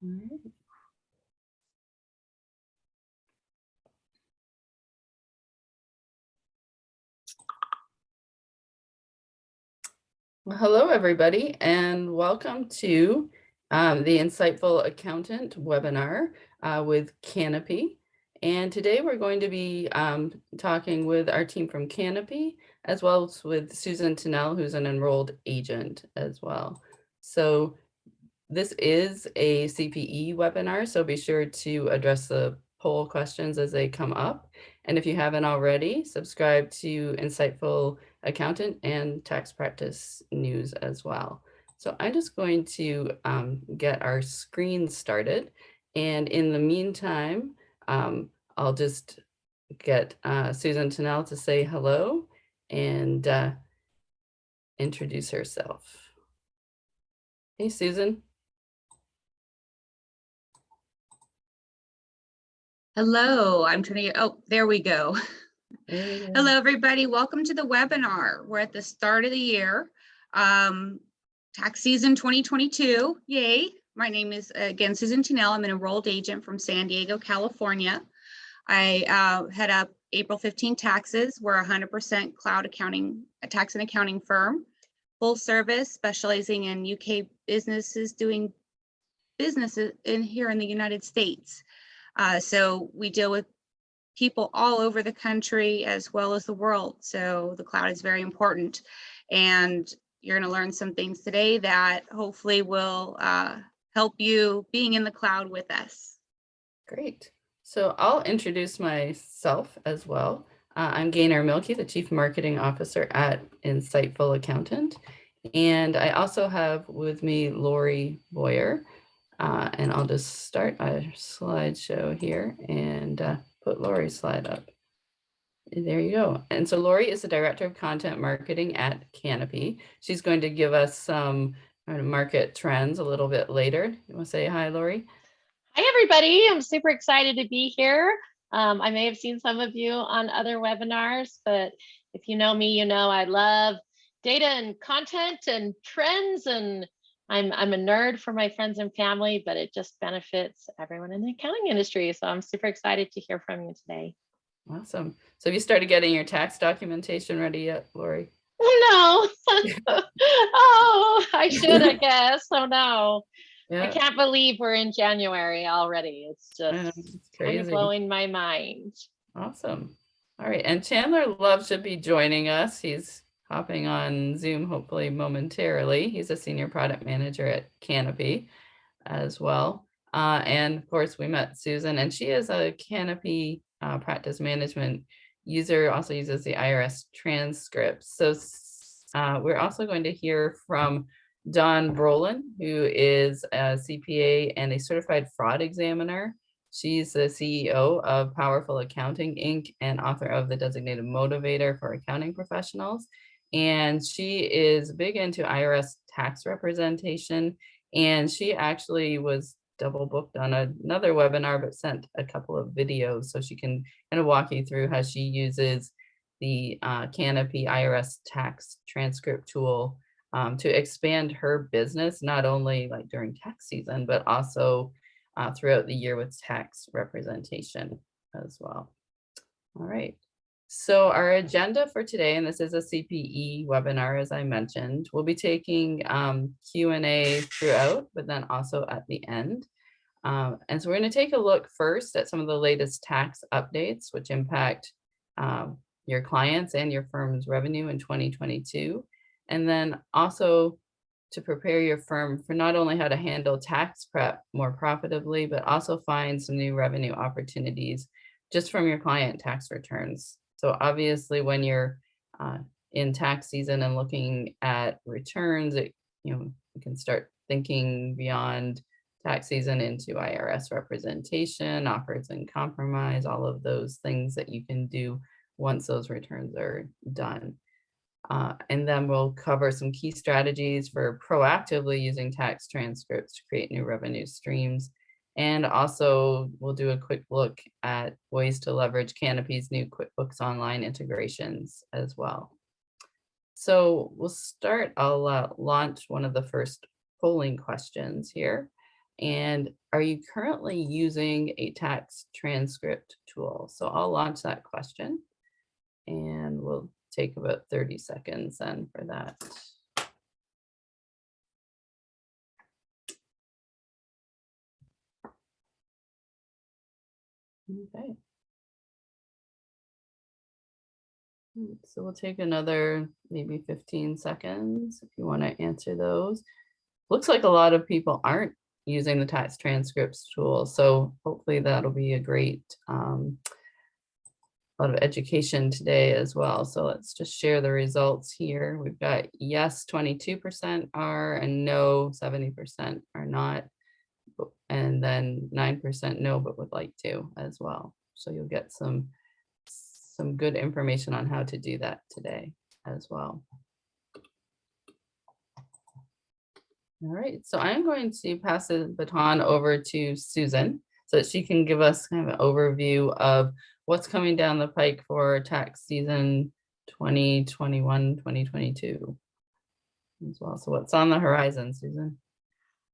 Alright. Well, hello, everybody, and welcome to the Insightful Accountant webinar with Canopy. And today we're going to be talking with our team from Canopy, as well as with Susan Tennell, who's an enrolled agent as well. So this is a CPE webinar, so be sure to address the poll questions as they come up. And if you haven't already, subscribe to Insightful Accountant and Tax Practice News as well. So I'm just going to get our screen started. And in the meantime, I'll just get Susan Tennell to say hello and introduce herself. Hey, Susan. Hello, I'm trying to get, oh, there we go. There we go. Hello, everybody. Welcome to the webinar. We're at the start of the year. Tax season 2022, yay. My name is, again, Susan Tennell. I'm an enrolled agent from San Diego, California. I head up April 15 taxes. We're 100% cloud accounting, a tax and accounting firm, full service, specializing in UK businesses doing businesses here in the United States. So we deal with people all over the country as well as the world. So the cloud is very important. And you're going to learn some things today that hopefully will help you being in the cloud with us. Great. So I'll introduce myself as well. I'm Gaynor Milkey, the Chief Marketing Officer at Insightful Accountant. And I also have with me Lori Boyer. And I'll just start our slideshow here and put Lori's slide up. There you go. And so Lori is the Director of Content Marketing at Canopy. She's going to give us some market trends a little bit later. You want to say hi, Lori? Hi, everybody. I'm super excited to be here. I may have seen some of you on other webinars, but if you know me, you know I love data and content and trends, and I'm a nerd for my friends and family, but it just benefits everyone in the accounting industry. So I'm super excited to hear from you today. Awesome. So have you started getting your tax documentation ready yet, Lori? No. Oh, I should, I guess. Oh, no. Yeah. I can't believe we're in January already. It's just it's crazy. kind of blowing my mind. Awesome. All right. And Chandler Love should be joining us. He's hopping on Zoom, hopefully momentarily. He's a senior product manager at Canopy as well. And of course, we met Susan, and she is a Canopy practice management user, also uses the IRS Transcripts. So we're also going to hear from Dawn Brolin, who is a CPA and a certified fraud examiner. She's the CEO of Powerful Accounting, Inc. and author of The Designated Motivator for Accounting Professionals. And she is big into IRS tax representation. And she actually was double booked on another webinar, but sent a couple of videos so she can kind of walk you through how she uses the Canopy IRS Tax Transcript Tool to expand her business, not only like during tax season, but also throughout the year with tax representation as well. All right. So our agenda for today, and this is a CPE webinar, as I mentioned, we'll be taking Q&A throughout, but then also at the end. And so we're going to take a look first at some of the latest tax updates, which impact your clients and your firm's revenue in 2022. And then also to prepare your firm for not only how to handle tax prep more profitably, but also find some new revenue opportunities just from your client tax returns. So obviously when you're in tax season and looking at returns, you can start thinking beyond tax season into IRS representation, offers and compromise, all of those things that you can do once those returns are done. And then we'll cover some key strategies for proactively using tax transcripts to create new revenue streams. And also we'll do a quick look at ways to leverage Canopy's new QuickBooks Online integrations as well. So we'll start, I'll launch one of the first polling questions here. And are you currently using a tax transcript tool? So I'll launch that question and we'll take about 30 seconds then for that. Okay. So we'll take another maybe 15 seconds if you want to answer those. Looks like a lot of people aren't using the tax transcripts tool, so hopefully that'll be a great lot of education today as well. So let's just share the results here. We've got yes, 22% are, and no, 70% are not, and then 9% no, but would like to as well. So you'll get some good information on how to do that today as well. All right, so I'm going to pass the baton over to Susan so that she can give us kind of an overview of what's coming down the pike for tax season 2021, 2022 as well. So what's on the horizon, Susan?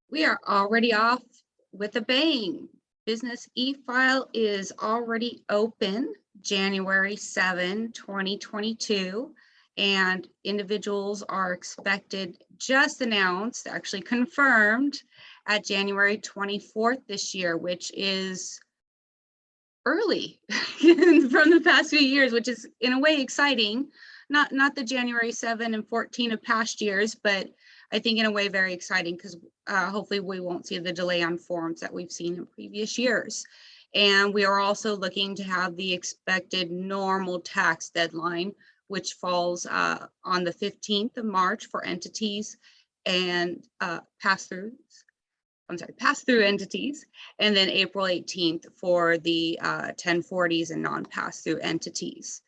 We are already off with a bang. Business e-file is already open January 7, 2022, and individuals are expected, just announced, actually confirmed, at January 24th this year, which is early from the past few years, which is in a way exciting. Not the January 7 and 14 of past years, but I think in a way very exciting because hopefully we won't see the delay on forms that we've seen in previous years. And we are also looking to have the expected normal tax deadline, which falls on the 15th of March for entities and pass-through entities, and then April 18th for the 1040s and non-pass-through entities.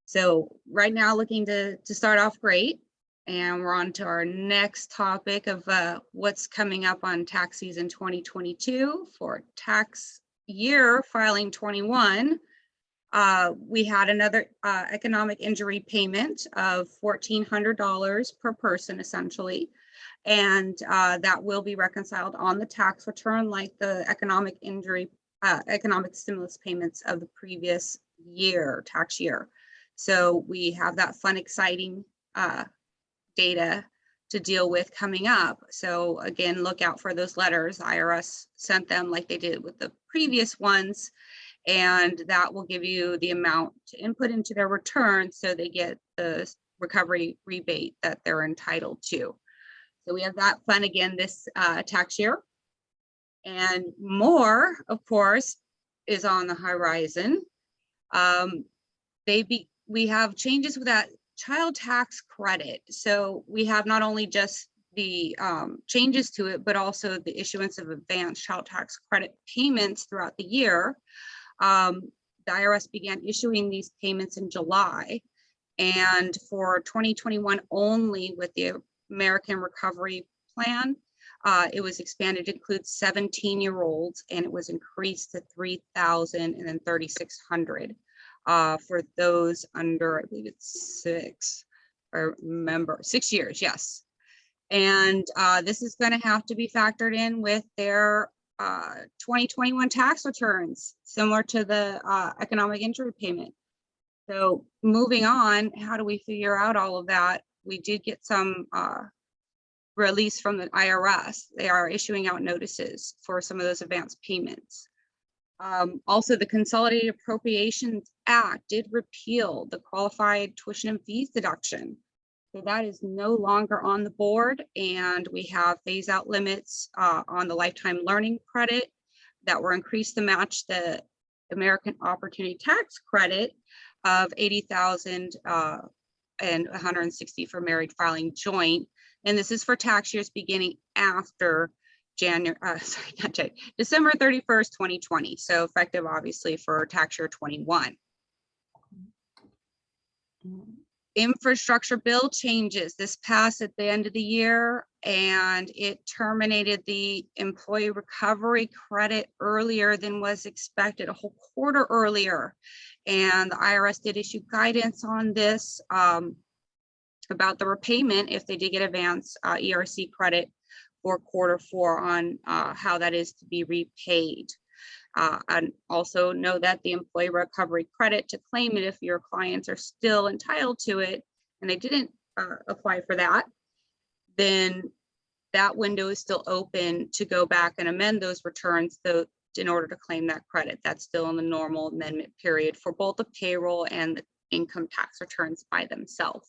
So right now looking to start off great. And we're on to our next topic of what's coming up on tax season 2022 for tax year filing 21. We had another economic injury payment of $1,400 per person essentially. And that will be reconciled on the tax return like the economic stimulus payments of the previous year, tax year. So we have that fun, exciting data to deal with coming up. So again, look out for those letters. IRS sent them like they did with the previous ones, and that will give you the amount to input into their return so they get the recovery rebate that they're entitled to. So we have that fun again this tax year. And more, of course, is on the horizon. We have changes with that child tax credit. So we have not only just the changes to it, but also the issuance of advanced child tax credit payments throughout the year. The IRS began issuing these payments in July. And for 2021 only with the American Recovery Plan, it was expanded to include 17-year-olds, and it was increased to 3,000 and then 3,600 for those under, I believe it's 6 years, yes. And this is going to have to be factored in with their 2021 tax returns, similar to the economic injury payment. So moving on, how do we figure out all of that? We did get some release from the IRS. They are issuing out notices for some of those advanced payments. Also, the Consolidated Appropriations Act did repeal the qualified tuition and fees deduction. So that is no longer on the board, and we have phase out limits on the lifetime learning credit that were increased to match the American Opportunity Tax Credit of $80,000 and $160 for married filing joint. And this is for tax years beginning after December 31st, 2020. So effective obviously for tax year 21. Infrastructure bill changes. This passed at the end of the year, and it terminated the employee recovery credit earlier than was expected, a whole quarter earlier. And the IRS did issue guidance on this about the repayment if they did get advanced ERC credit for Q4 on how that is to be repaid. And also know that the employee recovery credit, to claim it if your clients are still entitled to it and they didn't apply for that, then that window is still open to go back and amend those returns in order to claim that credit. That's still in the normal amendment period for both the payroll and the income tax returns by themselves.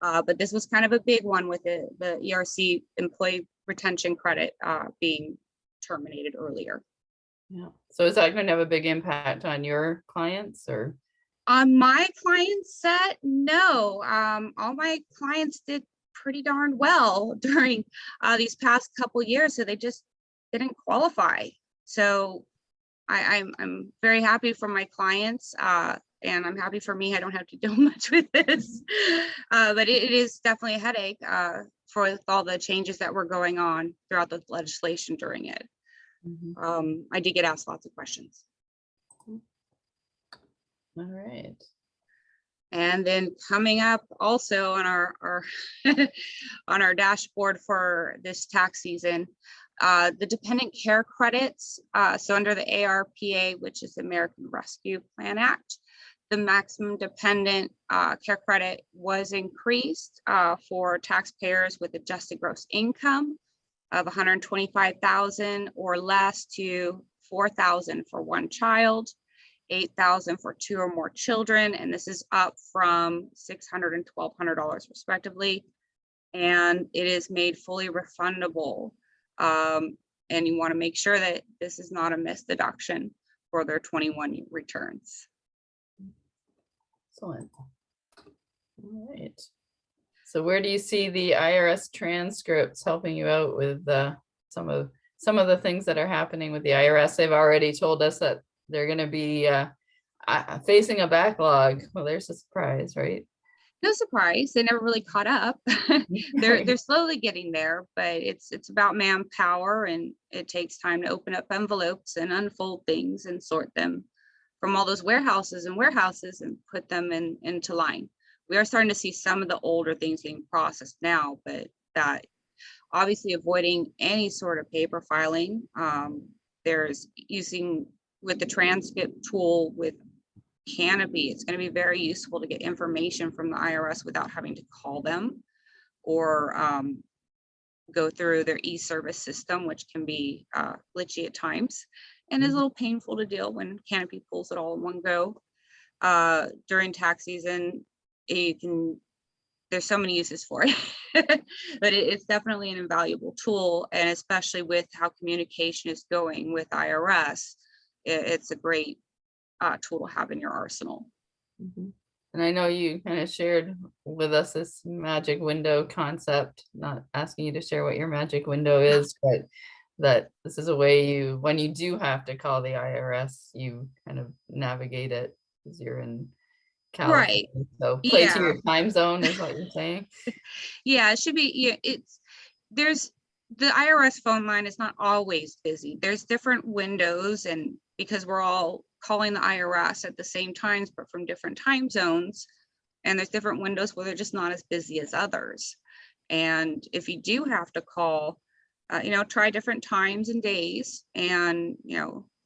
But this was kind of a big one with the ERC employee retention credit being terminated earlier. Yeah. So is that going to have a big impact on your clients or? On my client set, no. All my clients did pretty darn well during these past couple years, so they just didn't qualify. So I'm very happy for my clients, and I'm happy for me. I don't have to deal much with this, but it is definitely a headache for all the changes that were going on throughout the legislation during it. Mhm. I did get asked lots of questions. All right. And then coming up also on our on our dashboard for this tax season, the dependent care credits. So under the ARPA, which is the American Rescue Plan Act, the maximum dependent care credit was increased for taxpayers with adjusted gross income of $125,000 or less to $4,000 for one child, $8,000 for two or more children, and this is up from $600 and $1,200 respectively. And it is made fully refundable. And you want to make sure that this is not a missed deduction for their 21 returns. Excellent. All right. So where do you see the IRS transcripts helping you out with some of the things that are happening with the IRS? They've already told us that they're going to be facing a backlog. Well, there's a surprise, right? No surprise, they never really caught up. They're slowly getting there, but it's about manpower, and it takes time to open up envelopes and unfold things and sort them from all those warehouses and put them into line. We are starting to see some of the older things getting processed now, but that obviously avoiding any sort of paper filing. There's using with the transcript tool with Canopy, it's going to be very useful to get information from the IRS without having to call them or go through their e-service system, which can be glitchy at times and is a little painful to deal when Canopy pulls it all in one go. During tax season, there's so many uses for it, but it's definitely an invaluable tool, and especially with how communication is going with IRS, it's a great tool to have in your arsenal. And I know you kind of shared with us this magic window concept, not asking you to share what your magic window is, but that this is a way when you do have to call the IRS, you kind of navigate it because you're in California. Right. So play to Yeah. your time zone is what you're saying. Yeah, it should be. Yeah, there's the IRS phone line is not always busy. There's different windows, and because we're all calling the IRS at the same times, but from different time zones, and there's different windows where they're just not as busy as others. And if you do have to call, try different times and days, and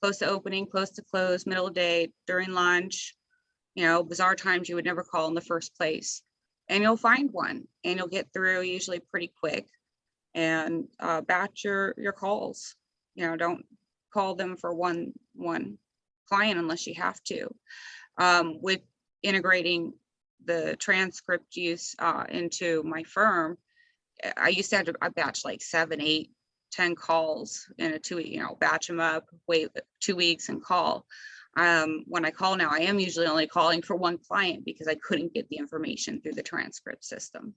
close to opening, close to close, middle of day, during lunch, bizarre times you would never call in the first place, and you'll find one, and you'll get through usually pretty quick. And batch your calls. Don't call them for one client unless you have to. With integrating the transcript use into my firm, I used to have to batch like 7, 8, 10 calls in a 2-week, batch them up, wait 2 weeks and call. When I call now, I am usually only calling for one client because I couldn't get the information through the transcript system.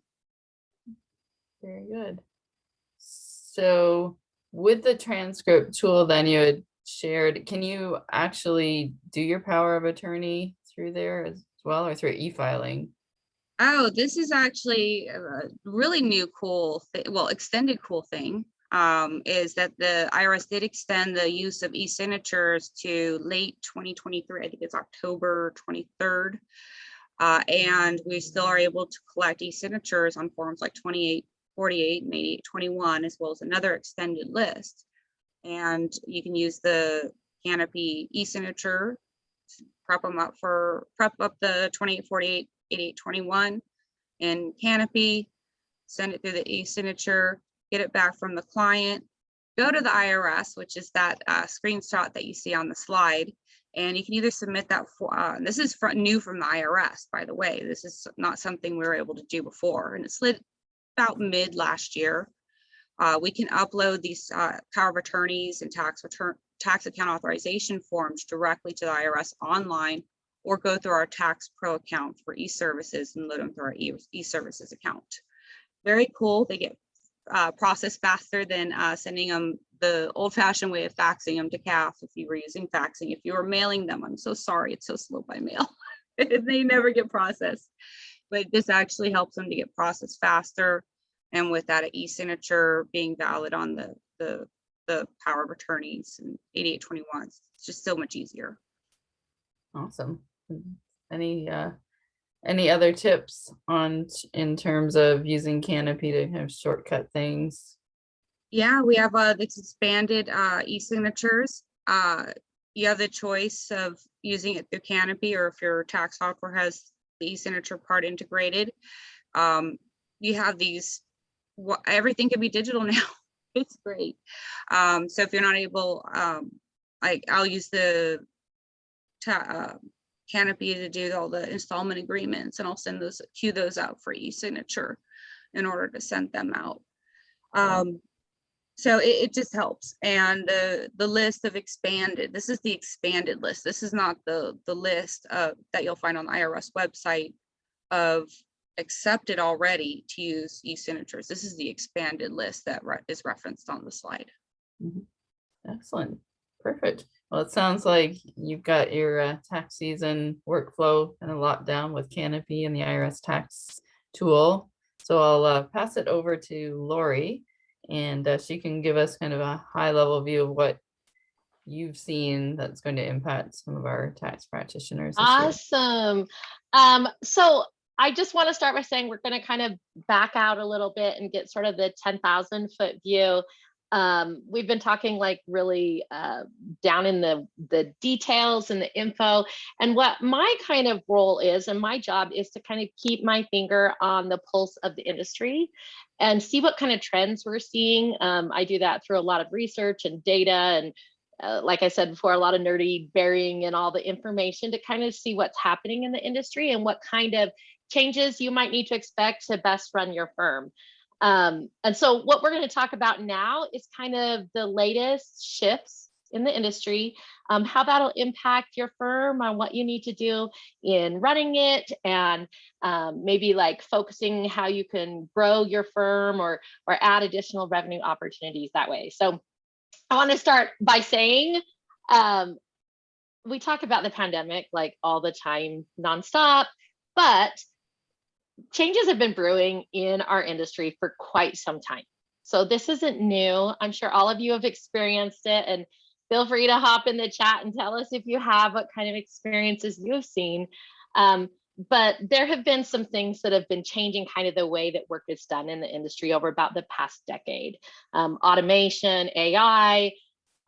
Very good. So with the transcript tool, then you had shared, can you actually do your power of attorney through there as well, or through e-filing? Oh, this is actually a really new cool extended cool thing is that the IRS did extend the use of e-signatures to late 2023. I think it's October 23rd. And we still are able to collect e-signatures on forms like 28 28 and 8821, as well as another extended list. And you can use the Canopy e-signature, prep up the 28, 48, 88, 21 in Canopy, send it through the e-signature, get it back from the client, go to the IRS, which is that screenshot that you see on the slide. And you can either submit that for, this is new from the IRS, by the way. This is not something we were able to do before. And it's about mid last year. We can upload these power of attorneys and tax account authorization forms directly to the IRS online, or go through our Tax Pro account for e-services and load them through our e-services account. Very cool. They get processed faster than sending them the old-fashioned way of faxing them to CAF if you were using faxing. If you were mailing them, I'm so sorry, it's so slow by mail. They never get processed. But this actually helps them to get processed faster. And with that e-signature being valid on the power of attorneys and 8821, it's just so much easier. Awesome. Any other tips in terms of using Canopy to kind of shortcut things? Yeah, we have this expanded e-signatures. You have the choice of using it through Canopy, or if your tax software has the e-signature part integrated. You have these, everything can be digital now. It's great. So if you're not able, I'll use the Canopy to do all the installment agreements, and I'll queue those out for e-signature in order to send them out. So it just helps. And the list of expanded, this is the expanded list. This is not the list that you'll find on the IRS website of accepted already to use e-signatures. This is the expanded list that is referenced on the slide. Mm-hmm. Excellent. Perfect. Well, it sounds like you've got your tax season workflow kind of locked down with Canopy and the IRS Tax Tool. So I'll pass it over to Lori, and she can give us kind of a high-level view of what you've seen that's going to impact some of our tax practitioners this year. Awesome. So I just want to start by saying we're going to kind of back out a little bit and get sort of the 10,000 foot view. We've been talking like really down in the details and the info, and what my kind of role is, and my job is to kind of keep my finger on the pulse of the industry and see what kind of trends we're seeing. I do that through a lot of research and data, and like I said before, a lot of nerdy burying in all the information to kind of see what's happening in the industry and what kind of changes you might need to expect to best run your firm. And so what we're going to talk about now is kind of the latest shifts in the industry, how that'll impact your firm, on what you need to do in running it, and maybe like focusing how you can grow your firm or add additional revenue opportunities that way. So I want to start by saying, we talk about the pandemic like all the time, nonstop, but changes have been brewing in our industry for quite some time. So this isn't new. I'm sure all of you have experienced it, and feel free to hop in the chat and tell us if you have, what kind of experiences you've seen. But there have been some things that have been changing kind of the way that work is done in the industry over about the past decade. Automation, AI,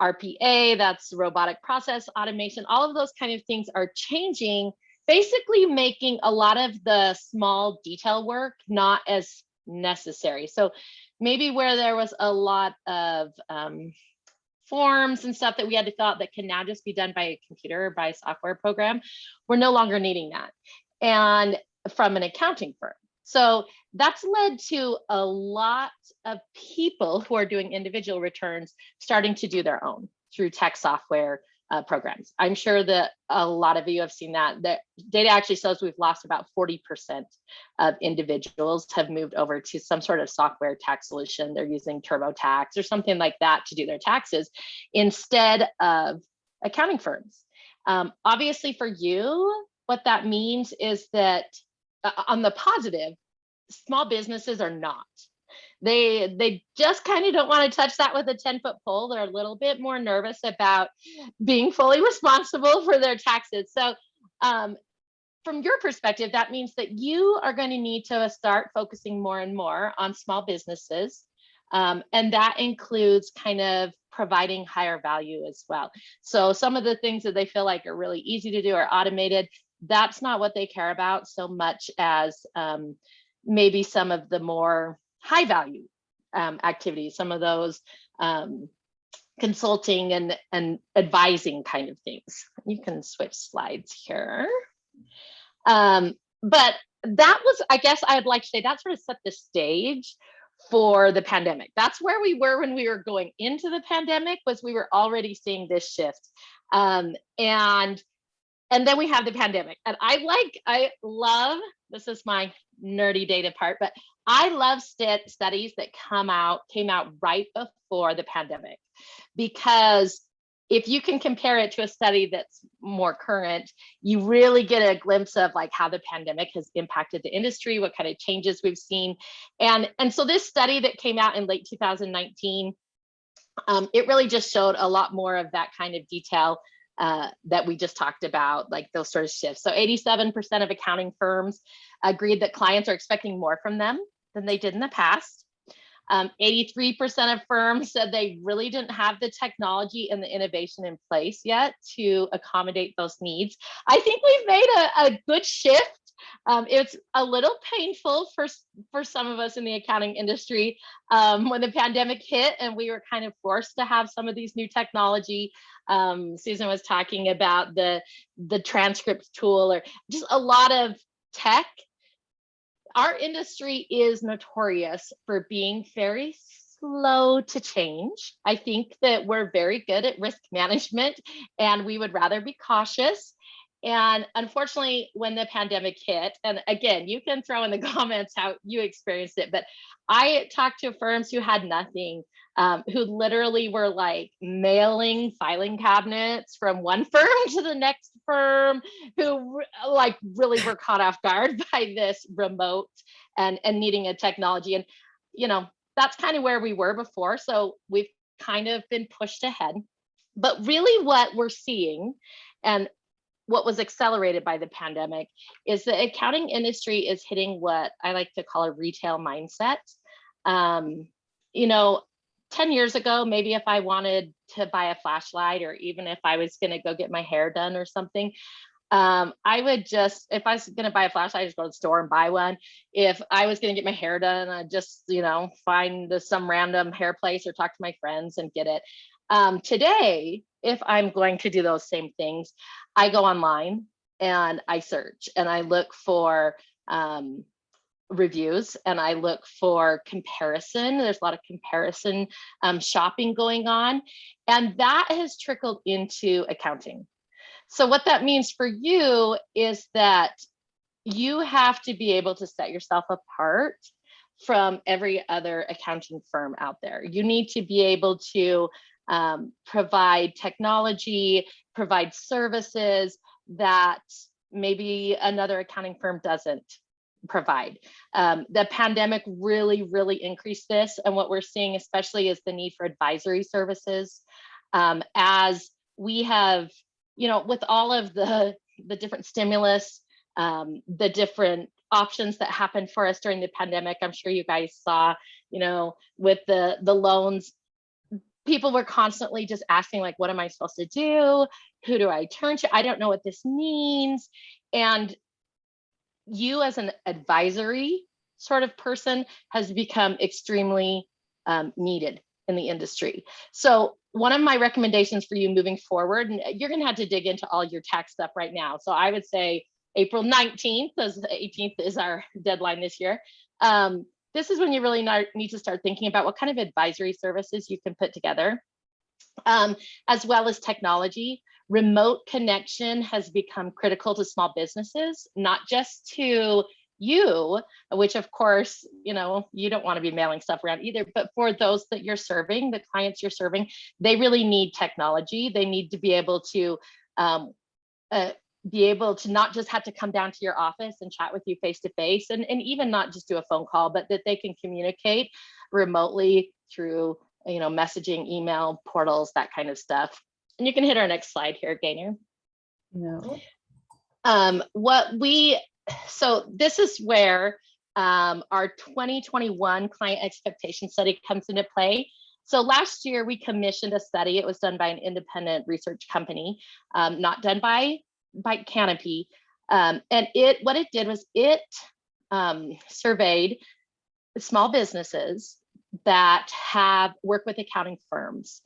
RPA, that's robotic process automation, all of those kind of things are changing, basically making a lot of the small detail work not as necessary. So maybe where there was a lot of forms and stuff that we had to fill out that can now just be done by a computer or by a software program, we're no longer needing that. And from an accounting firm. So that's led to a lot of people who are doing individual returns starting to do their own through tech software programs. I'm sure that a lot of you have seen that. The data actually shows we've lost about 40% of individuals have moved over to some sort of software tax solution. They're using TurboTax or something like that to do their taxes instead of accounting firms. Obviously for you, what that means is that on the positive, small businesses are not. They just kind of don't want to touch that with a 10-foot pole. They're a little bit more nervous about being fully responsible for their taxes. So from your perspective, that means that you are going to need to start focusing more and more on small businesses. And that includes kind of providing higher value as well. So some of the things that they feel like are really easy to do or automated, that's not what they care about so much as maybe some of the more high value activities, some of those consulting and advising kind of things. You can switch slides here. But that was, I guess I'd like to say, that sort of set the stage for the pandemic. That's where we were when we were going into the pandemic, was we were already seeing this shift. And then we have the pandemic. And I love, this is my nerdy data part, but I love studies that came out right before the pandemic, because if you can compare it to a study that's more current, you really get a glimpse of like how the pandemic has impacted the industry, what kind of changes we've seen. And so this study that came out in late 2019, it really just showed a lot more of that kind of detail that we just talked about, like those sort of shifts. So 87% of accounting firms agreed that clients are expecting more from them than they did in the past. 83% of firms said they really didn't have the technology and the innovation in place yet to accommodate those needs. I think we've made a good shift. It's a little painful for some of us in the accounting industry when the pandemic hit and we were kind of forced to have some of these new technology. Susan was talking about the Transcripts tool, or just a lot of tech. Our industry is notorious for being very slow to change. I think that we're very good at risk management, and we would rather be cautious. And unfortunately, when the pandemic hit, and again, you can throw in the comments how you experienced it, but I talked to firms who had nothing, who literally were like mailing filing cabinets from one firm to the next firm, who like really were caught off guard by this remote and needing a technology. And, you know, that's kind of where we were before. So we've kind of been pushed ahead. But really what we're seeing, and what was accelerated by the pandemic, is the accounting industry is hitting what I like to call a retail mindset. You know, 10 years ago, maybe if I wanted to buy a flashlight, or even if I was going to go get my hair done or something, I would just, if I was going to buy a flashlight, I just go to the store and buy one. If I was going to get my hair done, I'd just, you know, find some random hair place or talk to my friends and get it. Today, if I'm going to do those same things, I go online and I search and I look for reviews and I look for comparison. There's a lot of comparison shopping going on, and that has trickled into accounting. So what that means for you is that you have to be able to set yourself apart from every other accounting firm out there. You need to be able to provide technology, provide services that maybe another accounting firm doesn't provide. The pandemic really increased this. And what we're seeing especially is the need for advisory services. As we have, you know, with all of the different stimulus, the different options that happened for us during the pandemic, I'm sure you guys saw, you know, with the loans, people were constantly just asking, like, what am I supposed to do? Who do I turn to? I don't know what this means. And you as an advisory sort of person has become extremely needed in the industry. So one of my recommendations for you moving forward, and you're going to have to dig into all your tax stuff right now. So I would say April 19th, as the 18th is our deadline this year. This is when you really need to start thinking about what kind of advisory services you can put together, as well as technology. Remote connection has become critical to small businesses, not just to you, which of course, you know, you don't want to be mailing stuff around either, but for those that you're serving, the clients you're serving, they really need technology. They need to be able to not just have to come down to your office and chat with you face to face, and even not just do a phone call, but that they can communicate remotely through, you know, messaging, email, portals, that kind of stuff. And you can hit our next slide here, Gaynor. No. So this is where our 2021 client expectation study comes into play. So last year we commissioned a study. It was done by an independent research company, not done by Canopy. And what it did was it surveyed small businesses that have work with accounting firms.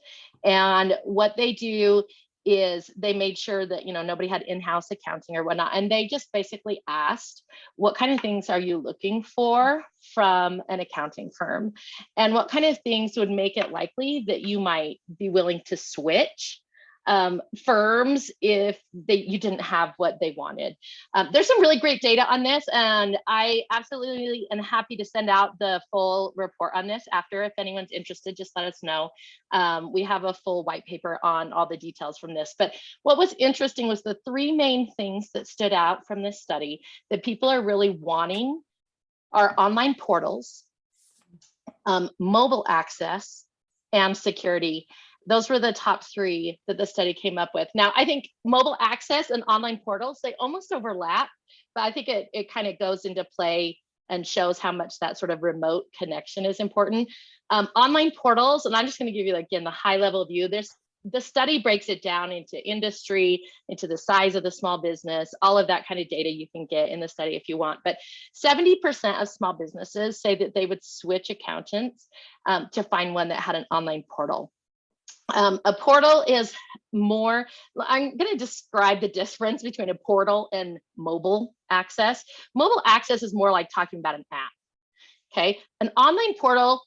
And what they do is they made sure that, you know, nobody had in-house accounting or whatnot. And they just basically asked, what kind of things are you looking for from an accounting firm? And what kind of things would make it likely that you might be willing to switch firms if you didn't have what they wanted. There's some really great data on this, and I absolutely am happy to send out the full report on this after. If anyone's interested, just let us know. We have a full white paper on all the details from this. But what was interesting was the three main things that stood out from this study that people are really wanting are online portals, mobile access, and security. Those were the top three that the study came up with. Now, I think mobile access and online portals, they almost overlap, but I think it kind of goes into play and shows how much that sort of remote connection is important. Online portals, and I'm just going to give you, again, the high level view. The study breaks it down into industry, into the size of the small business, all of that kind of data you can get in the study if you want. But 70% of small businesses say that they would switch accountants to find one that had an online portal. A portal is more, I'm going to describe the difference between a portal and mobile access. Mobile access is more like talking about an app. Okay. An online portal,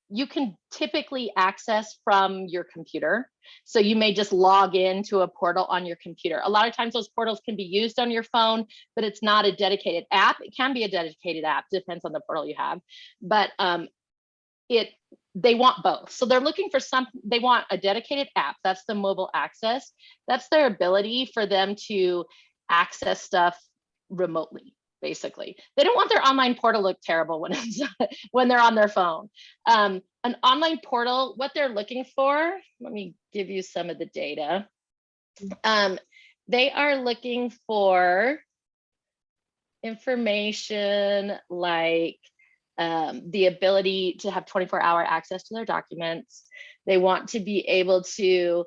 you can typically access from your computer. So you may just log into a portal on your computer. A lot of times those portals can be used on your phone, but it's not a dedicated app. It can be a dedicated app, depends on the portal you have. But they want both. So they're looking for they want a dedicated app. That's the mobile access. That's their ability for them to access stuff remotely, basically. They don't want their online portal to look terrible when they're on their phone. An online portal, what they're looking for, let me give you some of the data. They are looking for information like the ability to have 24-hour access to their documents. They want to be able to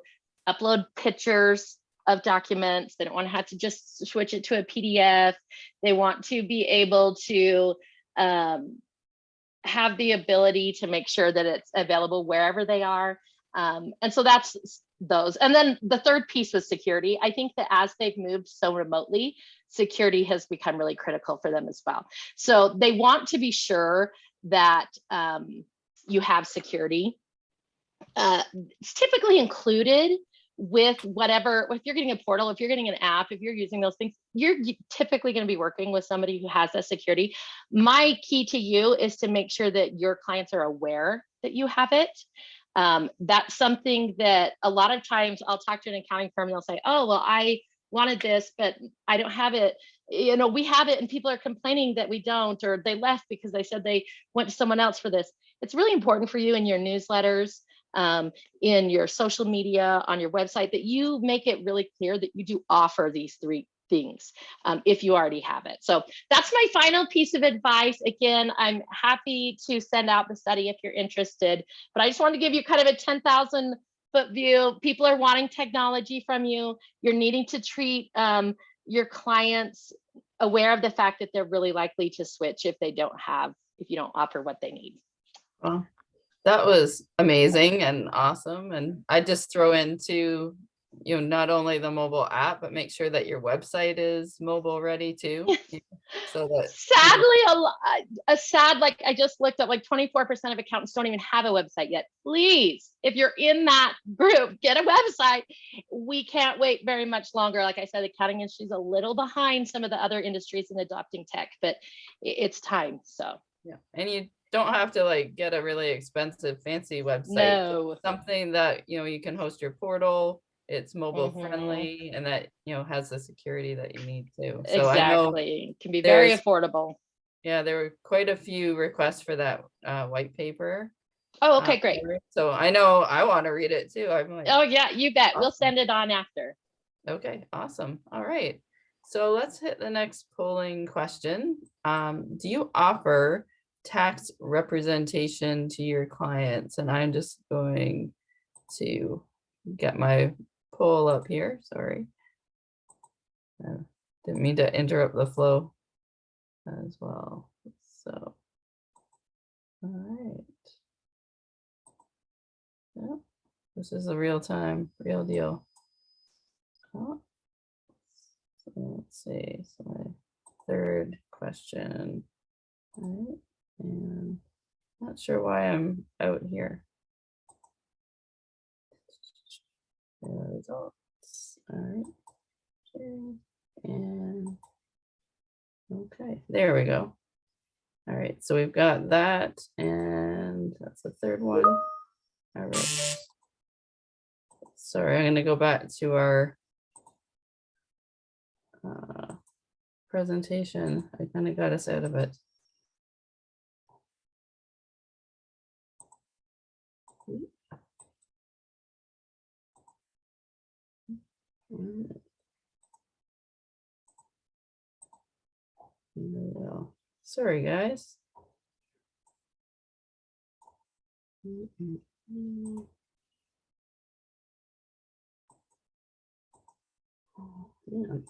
upload pictures of documents. They don't want to have to just switch it to a PDF. They want to be able to have the ability to make sure that it's available wherever they are. And so that's those. And then the third piece was security. I think that as they've moved so remotely, security has become really critical for them as well. So they want to be sure that you have security. It's typically included with whatever, if you're getting a portal, if you're getting an app, if you're using those things, you're typically going to be working with somebody who has that security. My key to you is to make sure that your clients are aware that you have it. That's something that a lot of times I'll talk to an accounting firm and they'll say, oh, well, I wanted this, but I don't have it. You know, we have it and people are complaining that we don't, or they left because they said they went to someone else for this. It's really important for you in your newsletters, in your social media, on your website, that you make it really clear that you do offer these three things if you already have it. So that's my final piece of advice. Again, I'm happy to send out the study if you're interested, but I just wanted to give you kind of a 10,000 foot view. People are wanting technology from you. You're needing to treat your clients aware of the fact that they're really likely to switch if you don't offer what they need. Well, that was amazing and awesome. And I just throw into, not only the mobile app, but make sure that your website is mobile ready too. So that sadly, like I just looked up, like 24% of accountants don't even have a website yet. Please, if you're in that group, get a website. We can't wait very much longer. Like I said, the accounting industry is a little behind some of the other industries in adopting tech, but it's time. So yeah, and you don't have to like get a really expensive, fancy website. No. Something that you can host your portal. It's mobile friendly, and that has the security that you need too. So exactly. I know it can be very affordable. Yeah, there were quite a few requests for that white paper. Oh, okay, great. So I know I want to read it too. I'm like, oh yeah, you bet. Awesome. We'll send it on after. Okay, awesome. All right. So let's hit the next polling question. Do you offer tax representation to your clients? And I'm just going to get my poll up here. Sorry. Didn't mean to interrupt the flow as well. So, all right. Yep. This is a real time, real deal. Oh. So let's see. So my third question. All right. And not sure why I'm out here. Results. All right. Okay. And okay, there we go. All right, so we've got that, and that's the third one. All right. Sorry, I'm gonna go back to our presentation. I kind of got us out of it. Sorry, guys. Oh, man.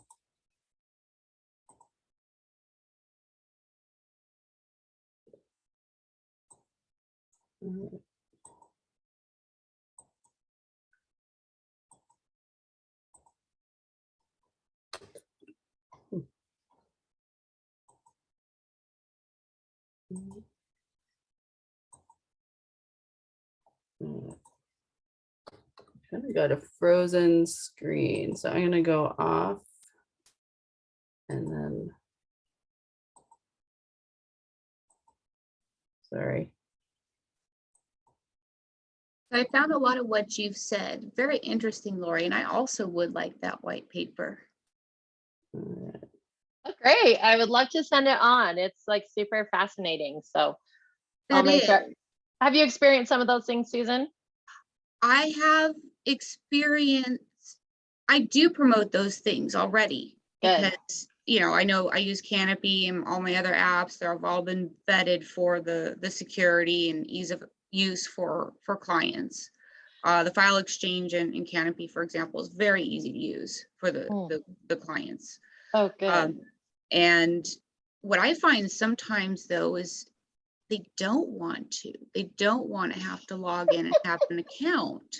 Kind of got a frozen screen, so I'm gonna go off and then, sorry. I found a lot of what you've said. Very interesting, Lori, and I also would like that white paper. All right. Oh, great. I would love to send it on. It's like super fascinating. So I'll make sure. Have you experienced some of those things, Susan? I have experience. I do promote those things already. Good. Because, you know I use Canopy and all my other apps. They've all been vetted for the security and ease of use for clients. The file exchange in Canopy, for example, is very easy to use for the clients. Oh, good. And what I find sometimes though is they don't want to. They don't want to have to log in and have an account.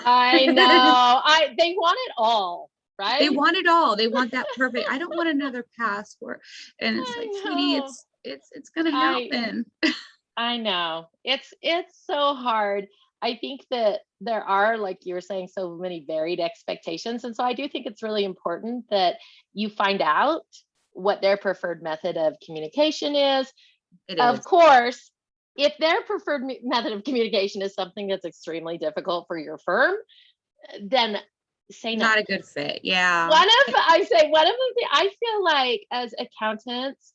I know. They want it all, right? They want it all. They want that perfect. I don't want another password. And it's like, sweetie, it's gonna happen. I know. It's so hard. I think that there are, like you were saying, so many varied expectations. And so I do think it's really important that you find out what their preferred method of communication is. Of course, if their preferred method of communication is something that's extremely difficult for your firm, then say no. Not a good fit. Yeah. I feel like as accountants,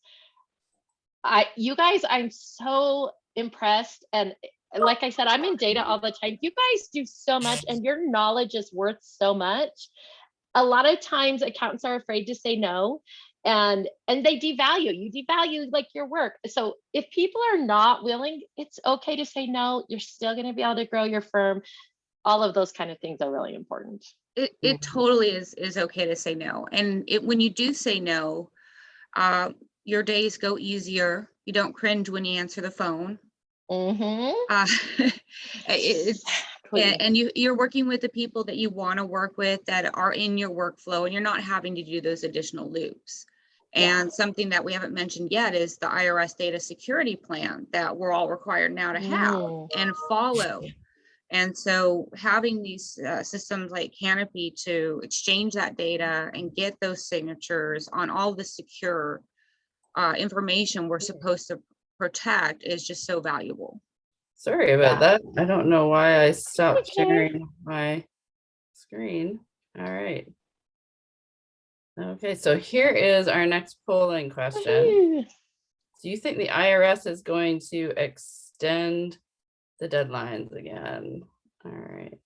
you guys, I'm so impressed. And like I said, I'm in data all the time. You guys do so much and your knowledge is worth so much. A lot of times accountants are afraid to say no, and they devalue like your work. So if people are not willing, it's okay to say no. You're still going to be able to grow your firm. All of those kind of things are really important. It totally is okay to say no. And when you do say no, your days go easier. You don't cringe when you answer the phone. And you're working with the people that you want to work with that are in your workflow, and you're not having to do those additional loops. And something that we haven't mentioned yet is the IRS data security plan that we're all required now to have and follow. And so having these systems like Canopy to exchange that data and get those signatures on all the secure information we're supposed to protect is just so valuable. Sorry about that. I don't know why I stopped sharing my screen. All right. Okay, so here is our next polling question. Do you think the IRS is going to extend the deadlines again? All right.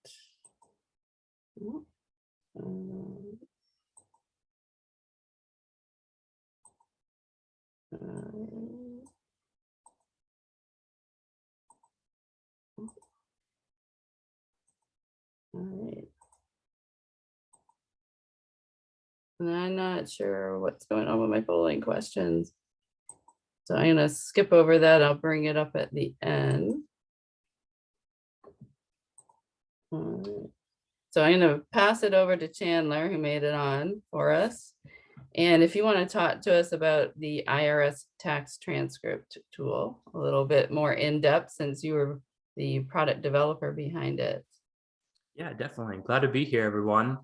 And I'm not sure what's going on with my polling questions. So I'm gonna skip over that. I'll bring it up at the end. So I'm gonna pass it over to Chandler, who made it on for us. And if you want to talk to us about the IRS Tax Transcript Tool a little bit more in depth, since you were the product developer behind it. Yeah, definitely. Glad to be here, everyone.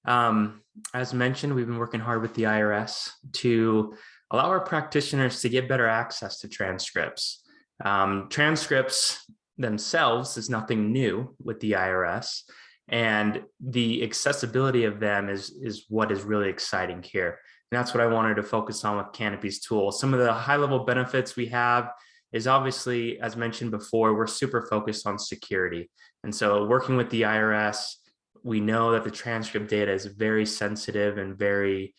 As mentioned, we've been working hard with the IRS to allow our practitioners to get better access to transcripts. Transcripts themselves is nothing new with the IRS, and the accessibility of them is what is really exciting here. And that's what I wanted to focus on with Canopy's tool. Some of the high-level benefits we have is obviously, as mentioned before, we're super focused on security. And so working with the IRS, we know that the transcript data is very sensitive and very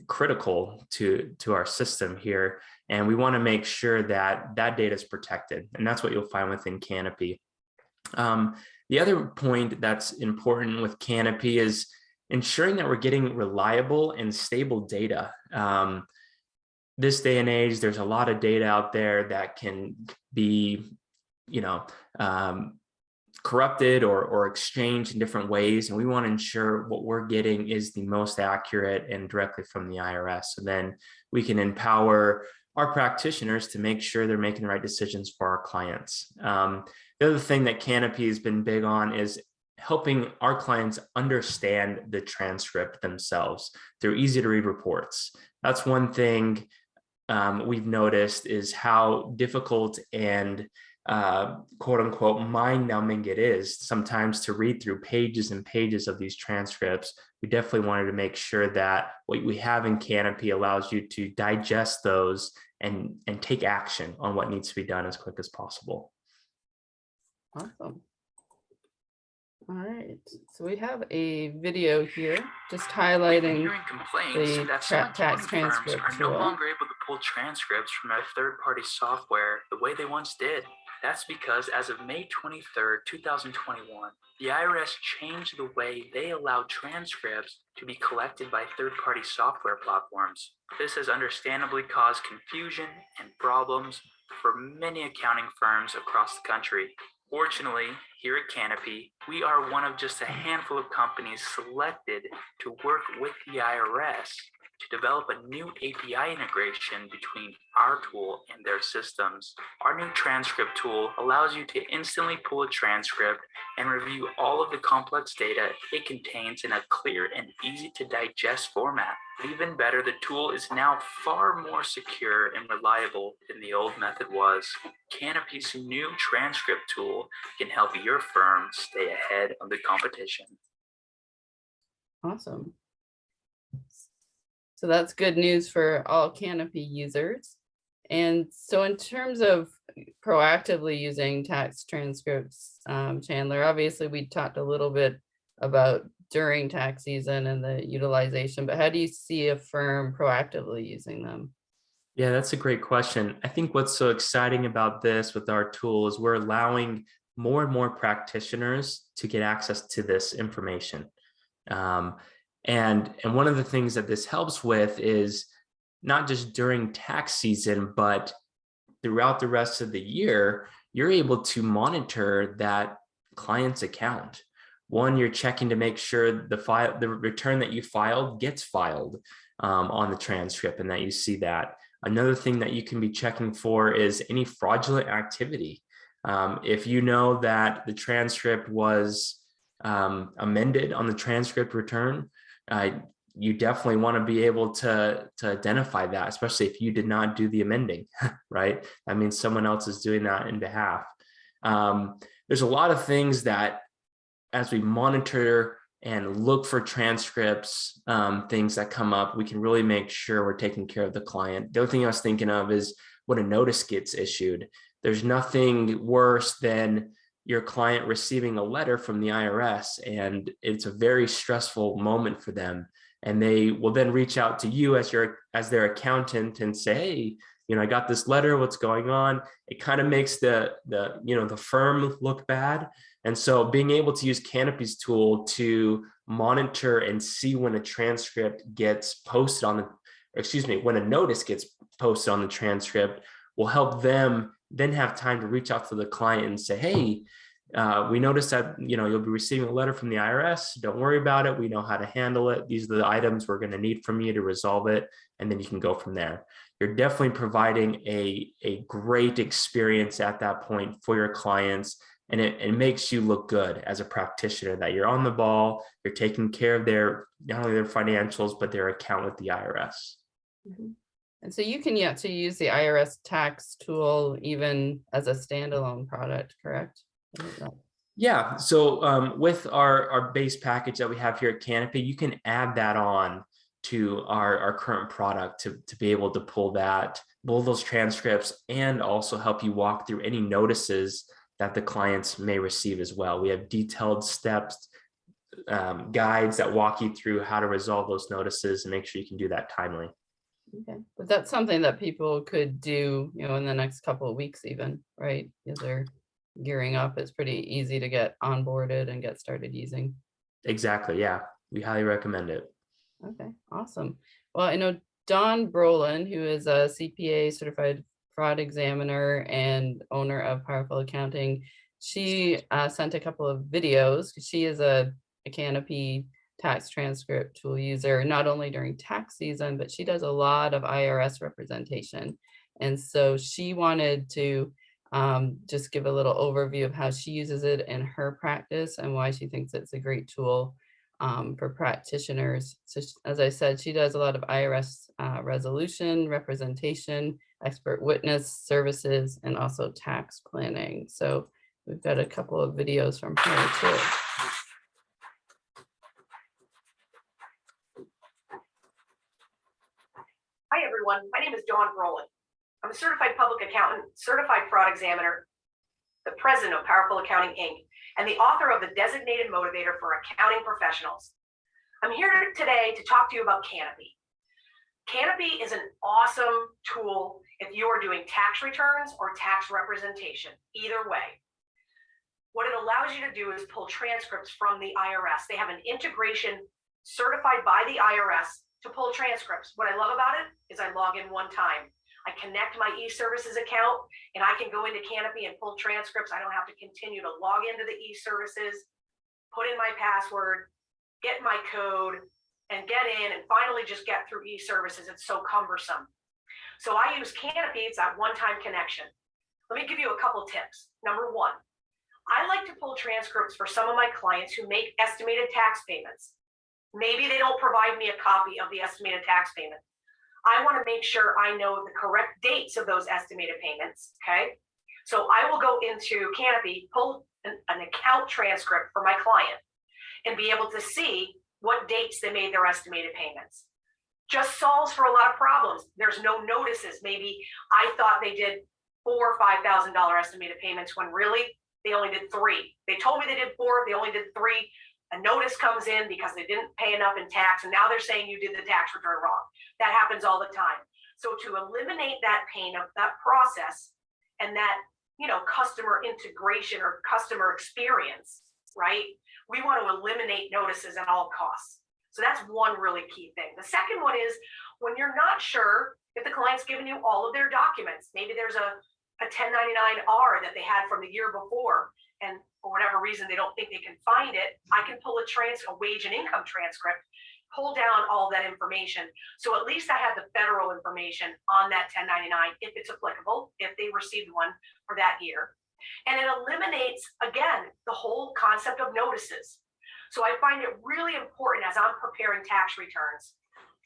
critical to our system here. And we want to make sure that that data is protected. And that's what you'll find within Canopy. The other point that's important with Canopy is ensuring that we're getting reliable and stable data. This day and age, there's a lot of data out there that can be, corrupted or exchanged in different ways. And we want to ensure what we're getting is the most accurate and directly from the IRS. So then we can empower our practitioners to make sure they're making the right decisions for our clients. The other thing that Canopy has been big on is helping our clients understand the transcript themselves through easy to read reports. That's one thing we've noticed is how difficult and quote unquote mind numbing it is sometimes to read through pages and pages of these transcripts. We definitely wanted to make sure that what we have in Canopy allows you to digest those and take action on what needs to be done as quick as possible. Awesome. All right, so we have a video here just highlighting the tax transcript are no tool. longer able to pull transcripts from a third-party software the way they once did. That's because as of May 23rd, 2021, the IRS changed the way they allow transcripts to be collected by third-party software platforms. This has understandably caused confusion and problems for many accounting firms across the country. Fortunately, here at Canopy, we are one of just a handful of companies selected to work with the IRS to develop a new API integration between our tool and their systems. Our new transcript tool allows you to instantly pull a transcript and review all of the complex data it contains in a clear and easy to digest format. Even better, the tool is now far more secure and reliable than the old method was. Canopy's new transcript tool can help your firm stay ahead of the competition. Awesome. So that's good news for all Canopy users. And so in terms of proactively using tax transcripts, Chandler, obviously we talked a little bit about during tax season and the utilization, but how do you see a firm proactively using them? Yeah, that's a great question. I think what's so exciting about this with our tool is we're allowing more and more practitioners to get access to this information. And one of the things that this helps with is not just during tax season, but throughout the rest of the year, you're able to monitor that client's account. One, you're checking to make sure the return that you filed gets filed on the transcript and that you see that. Another thing that you can be checking for is any fraudulent activity. If you know that the transcript was amended on the transcript return, you definitely want to be able to identify that, especially if you did not do the amending, right? That means someone else is doing that in behalf. There's a lot of things that as we monitor and look for transcripts, things that come up, we can really make sure we're taking care of the client. The other thing I was thinking of is when a notice gets issued. There's nothing worse than your client receiving a letter from the IRS, and it's a very stressful moment for them. And they will then reach out to you as their accountant and say, hey, I got this letter, what's going on? It kind of makes the firm look bad. And so being able to use Canopy's tool to monitor and see when a transcript gets posted on the, excuse me, when a notice gets posted on the transcript, will help them then have time to reach out to the client and say, hey, we noticed that you'll be receiving a letter from the IRS. Don't worry about it. We know how to handle it. These are the items we're going to need from you to resolve it. And then you can go from there. You're definitely providing a great experience at that point for your clients. And it makes you look good as a practitioner, that you're on the ball, you're taking care of not only their financials, but their account with the IRS. Mm-hmm. And so you can to use the IRS tax tool even as a standalone product, correct? Yeah. So with our base package that we have here at Canopy, you can add that on to our current product to be able to pull those transcripts, and also help you walk through any notices that the clients may receive as well. We have detailed steps, guides that walk you through how to resolve those notices and make sure you can do that timely. Okay, but that's something that people could do, in the next couple of weeks even, right? Because they're gearing up. It's pretty easy to get onboarded and get started using. Exactly. Yeah. We highly recommend it. Okay, awesome. Well, I know Dawn Brolin, who is a CPA certified fraud examiner and owner of Powerful Accounting. She sent a couple of videos. She is a Canopy tax transcript tool user, not only during tax season, but she does a lot of IRS representation. And so she wanted to just give a little overview of how she uses it in her practice and why she thinks it's a great tool for practitioners. So as I said, she does a lot of IRS resolution, representation, expert witness services, and also tax planning. So we've got a couple of videos from her too. Hi, everyone. My name is Dawn Brolin. I'm a certified public accountant, certified fraud examiner, the president of Powerful Accounting, Inc., and the author of the Designated Motivator for Accounting Professionals. I'm here today to talk to you about Canopy. Canopy is an awesome tool if you are doing tax returns or tax representation, either way. What it allows you to do is pull transcripts from the IRS. They have an integration certified by the IRS to pull transcripts. What I love about it is I log in one time. I connect my e-services account and I can go into Canopy and pull transcripts. I don't have to continue to log into the e-services, put in my password, get my code, and get in and finally just get through e-services. It's so cumbersome. So I use Canopy. It's that one-time connection. Let me give you a couple tips. Number one, I like to pull transcripts for some of my clients who make estimated tax payments. Maybe they don't provide me a copy of the estimated tax payment. I want to make sure I know the correct dates of those estimated payments, okay? So I will go into Canopy, pull an account transcript for my client, and be able to see what dates they made their estimated payments. Just solves for a lot of problems. There's no notices. Maybe I thought they did $4,000 or $5,000 estimated payments when really they only did 3. They told me they did 4, they only did 3. A notice comes in because they didn't pay enough in tax, and now they're saying you did the tax return wrong. That happens all the time. So to eliminate that pain of that process and that, customer integration or customer experience, right? We want to eliminate notices at all costs. So that's one really key thing. The second one is when you're not sure if the client's given you all of their documents. Maybe there's a 1099-R that they had from the year before, and for whatever reason they don't think they can find it. I can pull a wage and income transcript, pull down all that information. So at least I have the federal information on that 1099 if it's applicable, if they received one for that year. And it eliminates, again, the whole concept of notices. So I find it really important as I'm preparing tax returns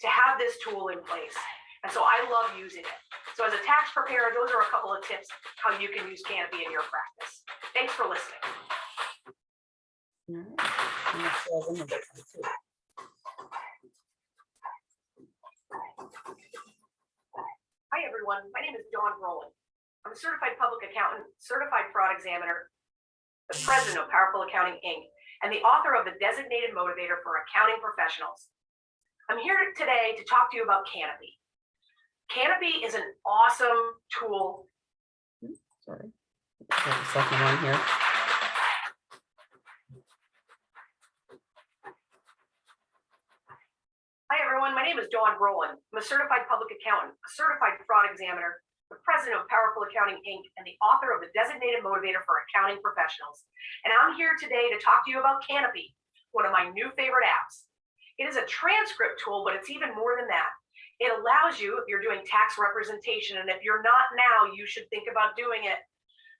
to have this tool in place. And so I love using it. So as a tax preparer, those are a couple of tips how you can use Canopy in your practice. Thanks for listening. Hi, everyone. My name is Dawn Brolin. I'm a certified public accountant, certified fraud examiner, the president of Powerful Accounting, Inc., and the author of the Designated Motivator for Accounting Professionals. I'm here today to talk to you about Canopy. Canopy is an awesome tool. Sorry, got the second one here. name is Dawn Brolin. I'm a certified public accountant, a certified fraud examiner, the president of Powerful Accounting, Inc., and the author of the Designated Motivator for Accounting Professionals. And I'm here today to talk to you about Canopy, one of my new favorite apps. It is a transcript tool, but it's even more than that. It allows you, if you're doing tax representation, and if you're not now, you should think about doing it.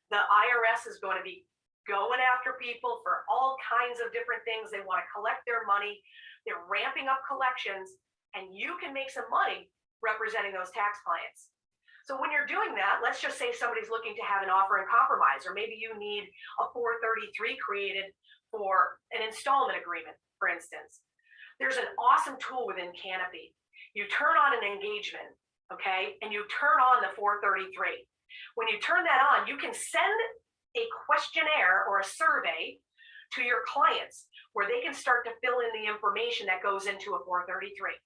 The IRS is going to be going after people for all kinds of different things. They want to collect their money. They're ramping up collections, and you can make some money representing those tax clients. So when you're doing that, let's just say somebody's looking to have an offer in compromise, or maybe you need a 433 created for an installment agreement, for instance. There's an awesome tool within Canopy. You turn on an engagement, okay, and you turn on the 433. When you turn that on, you can send a questionnaire or a survey to your clients where they can start to fill in the information that goes into a 433.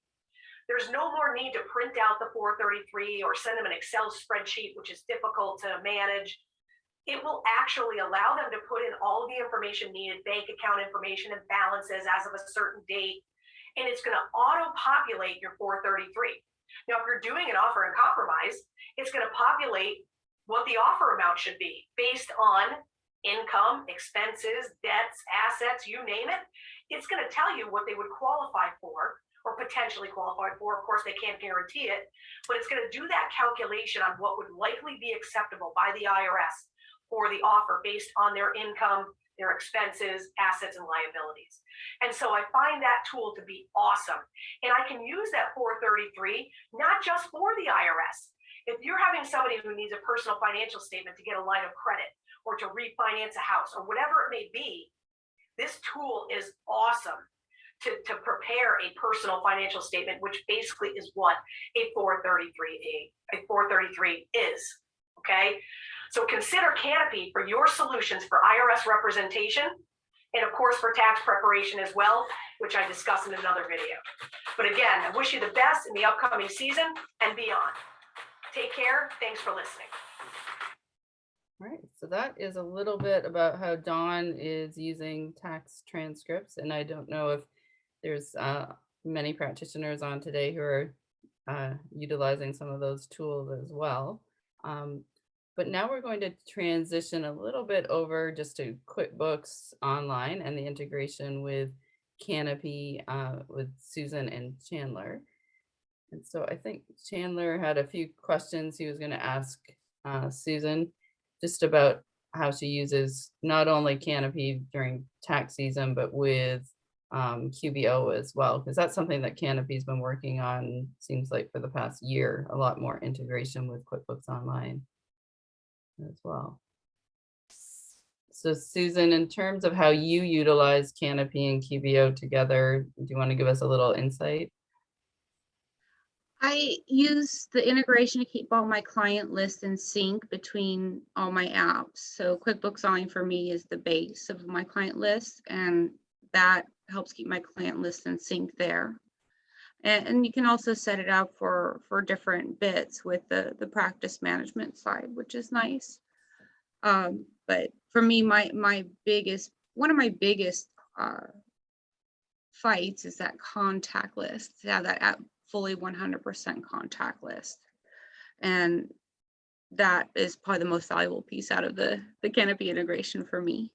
There's no more need to print out the 433 or send them an Excel spreadsheet, which is difficult to manage. It will actually allow them to put in all of the information needed, bank account information and balances as of a certain date, and it's going to auto-populate your 433. Now, if you're doing an offer in compromise, it's going to populate what the offer amount should be based on income, expenses, debts, assets, you name it. It's going to tell you what they would qualify for or potentially qualify for. Of course, they can't guarantee it, but it's going to do that calculation on what would likely be acceptable by the IRS for the offer based on their income, their expenses, assets, and liabilities. And so I find that tool to be awesome. And I can use that 433 not just for the IRS. If you're having somebody who needs a personal financial statement to get a line of credit or to refinance a house or whatever it may be, this tool is awesome to prepare a personal financial statement, which basically is what a 433 is, okay? So consider Canopy for your solutions for IRS representation and of course for tax preparation as well, which I discuss in another video. But again, I wish you the best in the upcoming season and beyond. Take care. Thanks for listening. All right, so that is a little bit about how Dawn is using tax transcripts, and I don't know if there's many practitioners on today who are utilizing some of those tools as well. But now we're going to transition a little bit over just to QuickBooks Online and the integration with Canopy with Susan and Chandler. And so I think Chandler had a few questions he was going to ask Susan just about how she uses not only Canopy during tax season, but with QBO as well, because that's something that Canopy's been working on, seems like for the past year, a lot more integration with QuickBooks Online as well. So Susan, in terms of how you utilize Canopy and QBO together, do you want to give us a little insight? I use the integration to keep all my client lists in sync between all my apps. So QuickBooks Online for me is the base of my client list, and that helps keep my client list in sync there. And you can also set it up for different bits with the practice management side, which is nice. But for me, one of my biggest fights is that contact list. To have that app fully 100% contact list, and that is probably the most valuable piece out of the Canopy integration for me.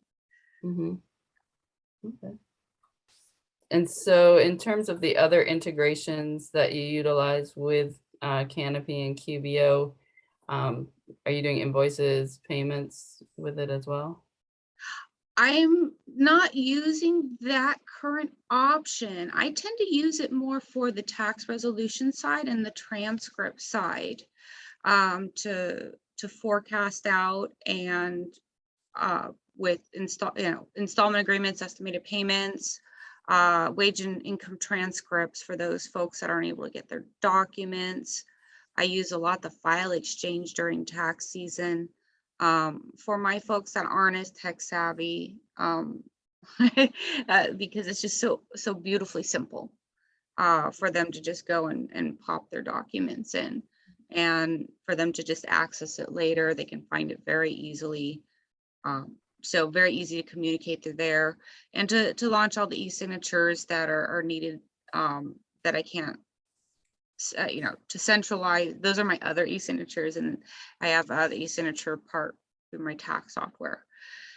Mm-hmm. Okay. And so in terms of the other integrations that you utilize with Canopy and QBO, are you doing invoices, payments with it as well? I'm not using that current option. I tend to use it more for the tax resolution side and the transcript side, to forecast out and with installment agreements, estimated payments, wage and income transcripts for those folks that aren't able to get their documents. I use a lot the file exchange during tax season. For my folks that aren't as tech savvy, because it's just so beautifully simple for them to just go and pop their documents in, and for them to just access it later. They can find it very easily. So very easy to communicate through there, and to launch all the e-signatures that are needed, that I can't to centralize. Those are my other e-signatures, and I have the e-signature part through my tax software.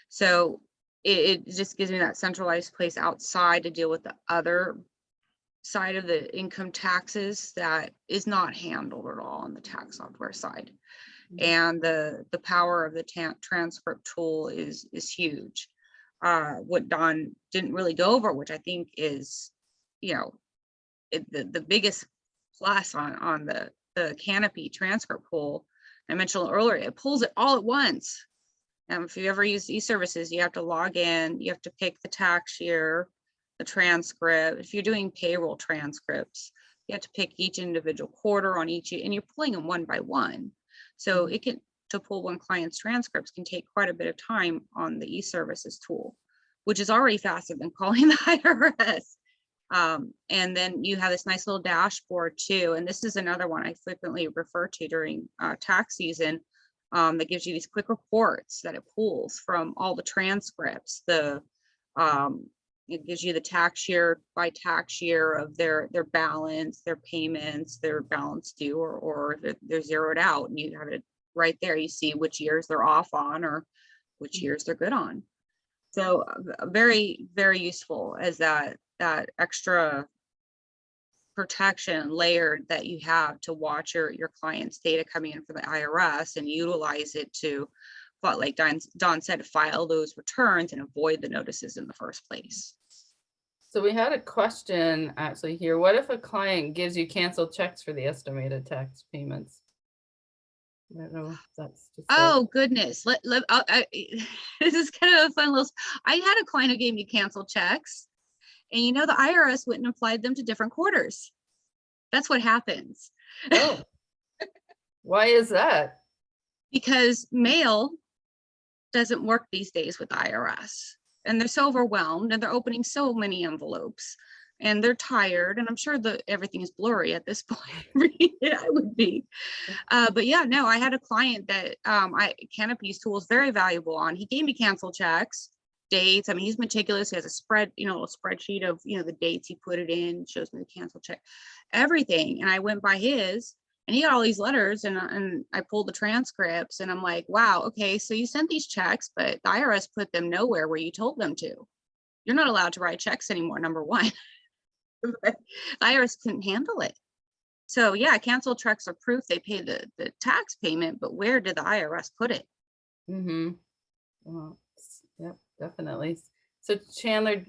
So it just gives me that centralized place outside to deal with the other side of the income taxes that is not handled at all on the tax software side. And the power of the transcript tool is huge. What Don didn't really go over, which I think is, the biggest plus on the Canopy transcript pool. I mentioned earlier, it pulls it all at once. If you ever use e-services, you have to log in, you have to pick the tax year, the transcript. If you're doing payroll transcripts, you have to pick each individual quarter on each, and you're pulling them one by one. So to pull one client's transcripts can take quite a bit of time on the e-services tool, which is already faster than calling the IRS. And then you have this nice little dashboard too. And this is another one I frequently refer to during tax season, that gives you these quick reports that it pulls from all the transcripts. It gives you the tax year by tax year of their balance, their payments, their balance due, or they're zeroed out, and you have it right there. You see which years they're off on or which years they're good on. So very, very useful as that extra protection layered that you have to watch your client's data coming in for the IRS and utilize it to, like Don said, file those returns and avoid the notices in the first place. So we had a question actually here. What if a client gives you canceled checks for the estimated tax payments? I don't know if that's just oh goodness. This is kind of a fun little. I had a client who gave me canceled checks, and the IRS went and applied them to different quarters. That's what happens. Oh, why is that? Because mail doesn't work these days with the IRS, and they're so overwhelmed, and they're opening so many envelopes, and they're tired, and I'm sure that everything is blurry at this point. I would be, but yeah, no, I had a client that Canopy's tool is very valuable on. He gave me canceled checks, dates. I mean, he's meticulous. He has a spreadsheet of the dates he put it in, shows me the canceled check, everything. And I went by his, and he got all these letters, and I pulled the transcripts, and I'm like, wow, okay, so you sent these checks, but the IRS put them nowhere where you told them to. You're not allowed to write checks anymore, number one. The IRS couldn't handle it. So yeah, canceled checks are proof they paid the tax payment, but where did the IRS put it? Well, yep, definitely. So Chandler,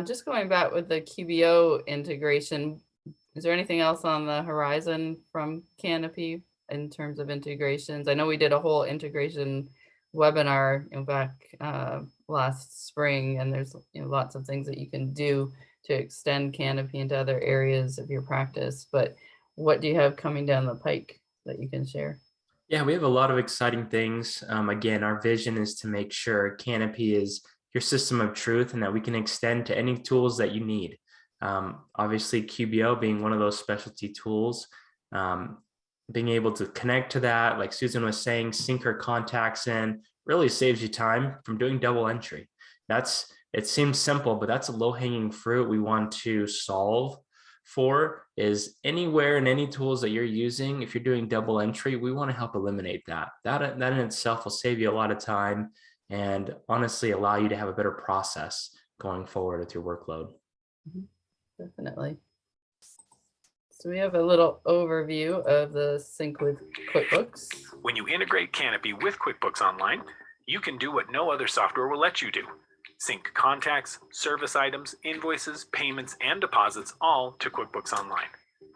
just going back with the QBO integration, is there anything else on the horizon from Canopy in terms of integrations? I know we did a whole integration webinar back last spring, and there's lots of things that you can do to extend Canopy into other areas of your practice. But what do you have coming down the pike that you can share? Yeah, we have a lot of exciting things. Again, our vision is to make sure Canopy is your system of truth and that we can extend to any tools that you need. Obviously, QBO being one of those specialty tools, being able to connect to that, like Susan was saying, sync her contacts in, really saves you time from doing double entry. It seems simple, but that's a low-hanging fruit we want to solve for. Is anywhere in any tools that you're using, if you're doing double entry, we want to help eliminate that. That in itself will save you a lot of time and honestly allow you to have a better process going forward with your workload. Definitely. So we have a little overview of the sync with QuickBooks. When you integrate Canopy with QuickBooks Online, you can do what no other software will let you do. Sync contacts, service items, invoices, payments, and deposits all to QuickBooks Online.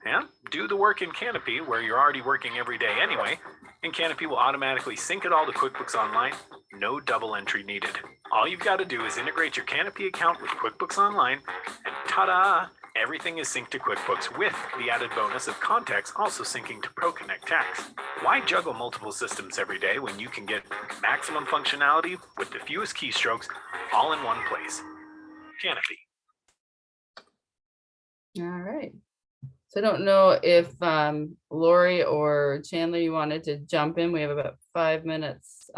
And do the work in Canopy where you're already working every day anyway, and Canopy will automatically sync it all to QuickBooks Online. No double entry needed. All you've got to do is integrate your Canopy account with QuickBooks Online, and ta-da! Everything is synced to QuickBooks with the added bonus of contacts also syncing to ProConnect Tax. Why juggle multiple systems every day when you can get maximum functionality with the fewest keystrokes all in one place? Canopy. All right. So I don't know if Lori or Chandler, you wanted to jump in. We have about 5 minutes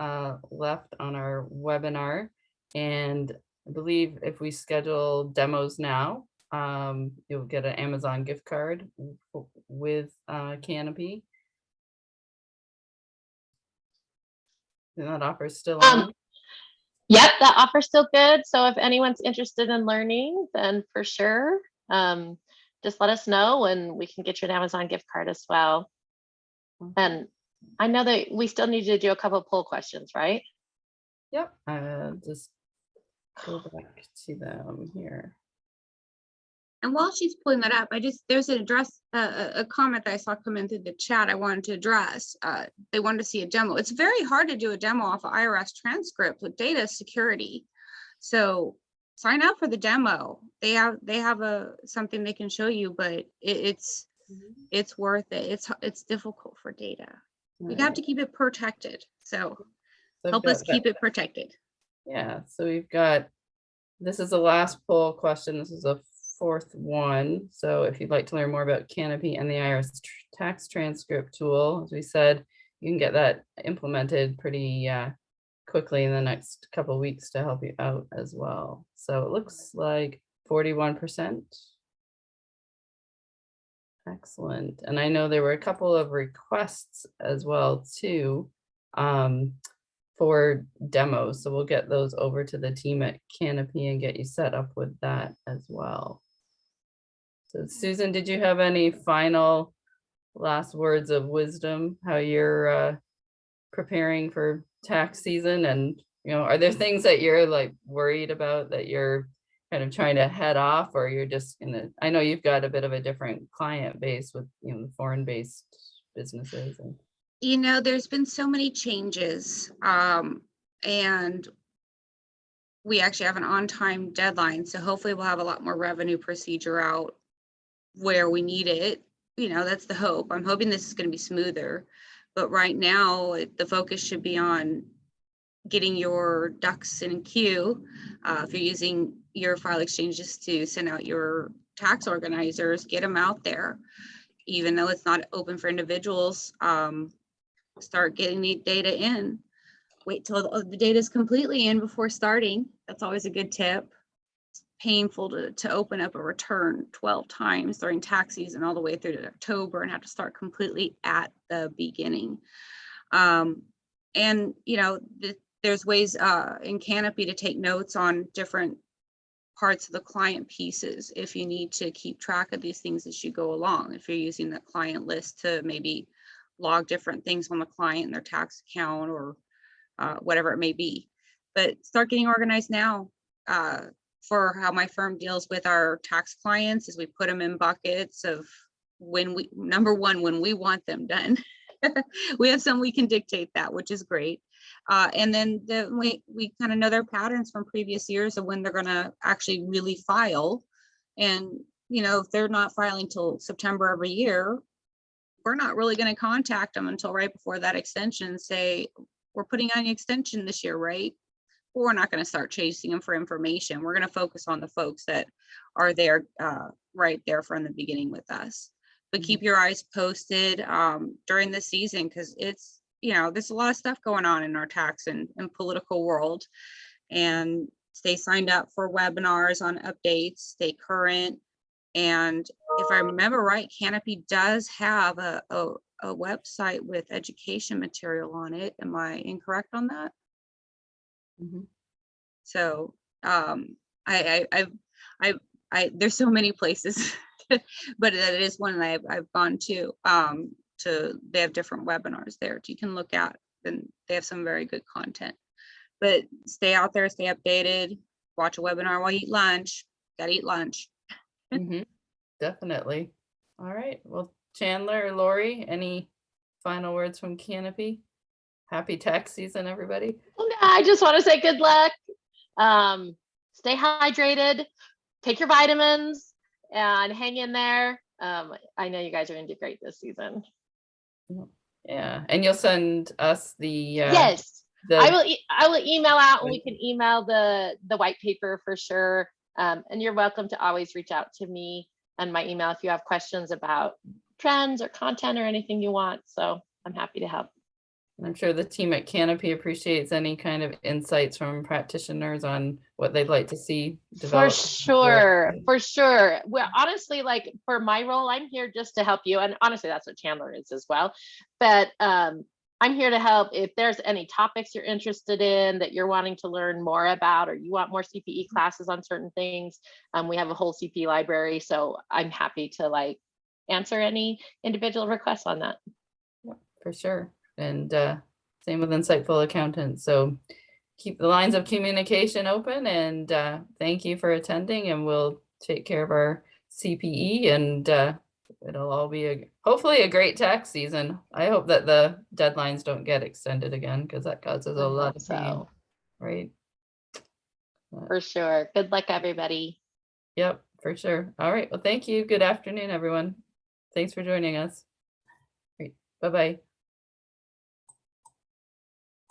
left on our webinar. And I believe if we schedule demos now, you'll get an Amazon gift card with Canopy? And that offer's still on? Yep, that offer's still good. So if anyone's interested in learning, then for sure, just let us know and we can get you an Amazon gift card as well. And I know that we still need to do a couple of poll questions, right? Yep. Just go back to them here. And while she's pulling that up, there's an a comment that I saw come in through the chat I wanted to address. They wanted to see a demo. It's very hard to do a demo off of IRS transcript with data security. So sign up for the demo. They have something they can show you, but it's worth it. It's difficult for data. We have to keep it protected. So help us keep it protected. Yeah, so we've got, this is the last poll question. This is a fourth one. So if you'd like to learn more about Canopy and the IRS Tax Transcript Tool, as we said, you can get that implemented pretty quickly in the next couple of weeks to help you out as well. So it looks like 41%. Excellent. And I know there were a couple of requests as well too, for demos. So we'll get those over to the team at Canopy and get you set up with that as well. So Susan, did you have any final last words of wisdom, how you're preparing for tax season? And, you know, are there things that you're like worried about that you're kind of trying to head off, or you're just I know you've got a bit of a different client base with, you know, foreign-based businesses. And you know, there's been so many changes, and we actually have an on-time deadline. So hopefully we'll have a lot more revenue procedure out where we need it. You know, that's the hope. I'm hoping this is going to be smoother, but right now the focus should be on getting your ducks in a queue. If you're using your file exchanges to send out your tax organizers, get them out there. Even though it's not open for individuals, start getting the data in. Wait till the data is completely in before starting. That's always a good tip. It's painful to open up a return 12 times during tax season all the way through to October and have to start completely at the beginning. And you know, there's ways in Canopy to take notes on different parts of the client pieces if you need to keep track of these things as you go along. If you're using the client list to maybe log different things on the client and their tax account or whatever it may be. But start getting organized now. For how my firm deals with our tax clients is we put them in buckets of when we, number one, when we want them done. We have some we can dictate that, which is great. And then we kind of know their patterns from previous years of when they're going to actually really file. And, you know, if they're not filing till September every year, we're not really going to contact them until right before that extension and say, we're putting on the extension this year, right? We're not going to start chasing them for information. We're going to focus on the folks that are there right there from the beginning with us. But keep your eyes posted during the season, because it's, you know, there's a lot of stuff going on in our tax and political world. And stay signed up for webinars on updates, stay current. And if I remember right, Canopy does have a website with education material on it. Am I incorrect on that? mm-hmm. So there's so many places, but it is one that I've gone to. They have different webinars there you can look at, and they have some very good content. But stay out there, stay updated, watch a webinar while you eat lunch. Gotta eat lunch. Mm-hmm. Definitely. All right. Well, Chandler or Lori, any final words from Canopy? Happy tax season, everybody. I just want to say good luck. Stay hydrated, take your vitamins, and hang in there. I know you guys are going to do great this season. Yeah, and you'll send us the yes. I will email out, and we can email the white paper for sure. And you're welcome to always reach out to me and my email if you have questions about trends or content or anything you want. So I'm happy to help. I'm sure the team at Canopy appreciates any kind of insights from practitioners on what they'd like to see For developed. sure, for sure. Well, honestly, like for my role, I'm here just to help you. And honestly, that's what Chandler is as well. But I'm here to help if there's any topics you're interested in that you're wanting to learn more about, or you want more CPE classes on certain things. We have a whole CPE library, so I'm happy to like answer any individual requests on that. For sure. And same with Insightful Accountants. So keep the lines of communication open, and thank you for attending, and we'll take care of our CPE, and it'll all be hopefully a great tax season. I hope that the deadlines don't get extended again, because that causes a lot of pain, right? For sure. Good luck, everybody. Yep, for sure. All right. Well, thank you. Good afternoon, everyone. Thanks for joining us. Great. Bye-bye.